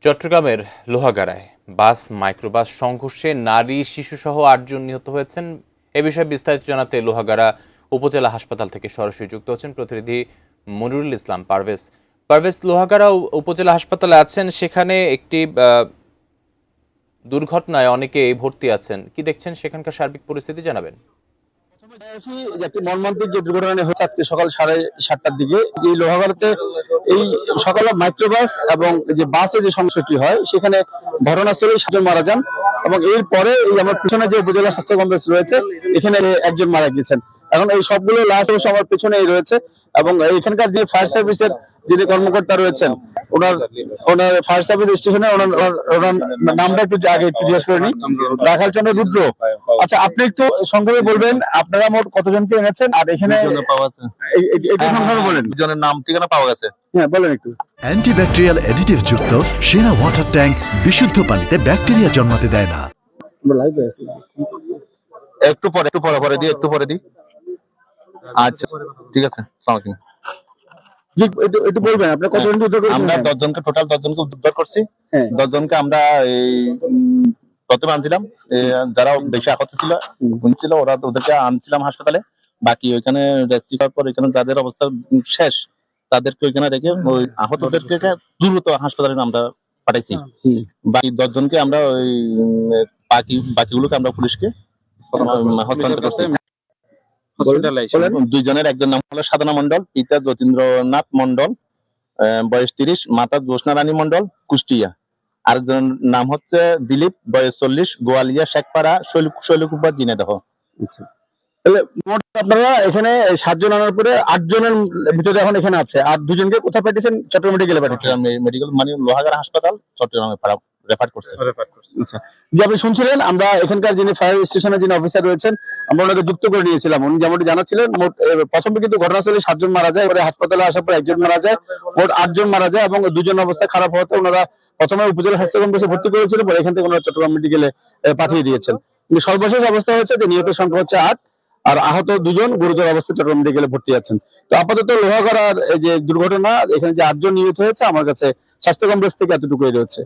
চট্টগ্রামের লোহাগাড়ায় বাস মাইক্রোবাস সংঘর্ষে নারী শিশুসহ ৮ জন নিহত হয়েছেন। এ বিষয়ে বিস্তারিত জানাতে লোহাগাড়া উপজেলা হাসপাতাল থেকে সরাসরি যুক্ত হচ্ছেন প্রতিনিধি মনিরুল ইসলাম পারভেজ। পারভেজ, লোহাগাড়া উপজেলা হাসপাতালে আছেন, সেখানে একটি দুর্ঘটনায় অনেকে ভর্তি আছেন, কি দেখছেন সেখানকার সার্বিক পরিস্থিতি জানাবেন? একটি মর্মান্তিক যে দুর্ঘটনা হয়েছে আজকে সকাল 7:30টার দিকে এই লোহাগাড়াতে এই সকালে মাইক্রোবাস এবং যে বাসে যে সমস্যাটি হয় সেখানে ঘটনাস্থলেই 7 জন মারা যান এবং এরপরে এই আমার পিছনে যে উপজেলা স্বাস্থ্য কমপ্লেক্স রয়েছে এখানে একজন মারা গেছেন। এখন এই সবগুলো লাশ আমার পিছনেই রয়েছে এবং এখানকার যে ফায়ার সার্ভিসের যিনি কর্মকর্তা রয়েছেন ওনার ফায়ার সার্ভিস স্টেশনে ওনার নামটা একটু আগে একটু জিজ্ঞেস করে নিই। রাখাল চন্দ্র রুদ্র। আচ্ছা, আপনি একটু সংক্ষেপে বলবেন আপনারা মোট কতজনকে এনেছেন আর এখানে বলেন দুজনের নাম ঠিকানা পাওয়া গেছে। হ্যাঁ বলেন একটু। অ্যান্টিব্যাকটেরিয়াল অ্যাডিটিভ যুক্ত সেরা ওয়াটার ট্যাঙ্ক বিশুদ্ধ পানিতে ব্যাকটেরিয়া জন্মাতে দেয় না। একটু পরে দিই। আচ্ছা ঠিক আছে, আসসালামু আলাইকুম। একটু বলবেন আপনি কতজনকে উদ্ধার করেছেন? আমরা 10 জনকে টোটাল 10 জনকে উদ্ধার করছি। 10 জনকে আমরা এই প্রথমে আনছিলাম, যারা বেশি আহত ছিল ওদেরকে আনছিলাম হাসপাতালে। বাকি ওইখানে রেস্কিউ করার পর ওইখানে যাদের অবস্থা শেষ তাদেরকে ওইখানে রেখে ওই আহতদেরকে দ্রুত হাসপাতালে আমরা পাঠাইছি। বাকি 10 জনকে আমরা ওই বাকিগুলোকে আমরা পুলিশকে হস্তান্তর করছি। দুইজনের একজন নাম হলো সাধনা মন্ডল, পিতা যতীন্দ্রনাথ মন্ডল, বয়স 30, মাতা জ্যোৎস্না রানী মন্ডল, কুষ্টিয়া। আরেকজনের নাম হচ্ছে দিলীপ, বয়স 40, গোয়ালিয়া শেখপাড়া শৈলকুপা ঝিনাইদহ। আপনারা এখানে 7 জন আনার পরে 8 জনের ভিতরে এখন এখানে আছে, আর 2 জনকে কোথায় পাঠিয়েছেন? চট্টগ্রাম মেডিকেলে পাঠিয়েছেন। মেডিকেল মানে লোহাগাড়া হাসপাতাল চট্টগ্রামে রেফার করছে। আচ্ছা, যে আপনি শুনছিলেন আমরা এখানকার যিনি ফায়ার স্টেশনের যিনি অফিসার রয়েছেন আমরা ওনাকে যুক্ত করে নিয়েছিলাম। উনি যেমনটি জানাচ্ছিলেন প্রথমে কিন্তু ঘটনাস্থলে 7 জন মারা যায়, এবারে হাসপাতালে আসার পর 1 জন মারা যায়, মোট 8 জন মারা যায় এবং 2 জন অবস্থা খারাপ হওয়াতে ওনারা প্রথমে উপজেলা স্বাস্থ্য কমপ্লেক্সে ভর্তি করেছিল, পরে এখান থেকে ওনারা চট্টগ্রাম মেডিকেলে পাঠিয়ে দিয়েছেন। কিন্তু সর্বশেষ অবস্থা হচ্ছে যে নিহতের সংখ্যা হচ্ছে 8 আর আহত 2 জন গুরুতর অবস্থায় চট্টগ্রাম মেডিকেলে ভর্তি আছেন। তো আপাতত লোহাগাড়ার এই যে দুর্ঘটনা এখানে যে 8 জন নিহত হয়েছে আমার কাছে স্বাস্থ্য কমপ্লেক্স থেকে এতটুকুই রয়েছে।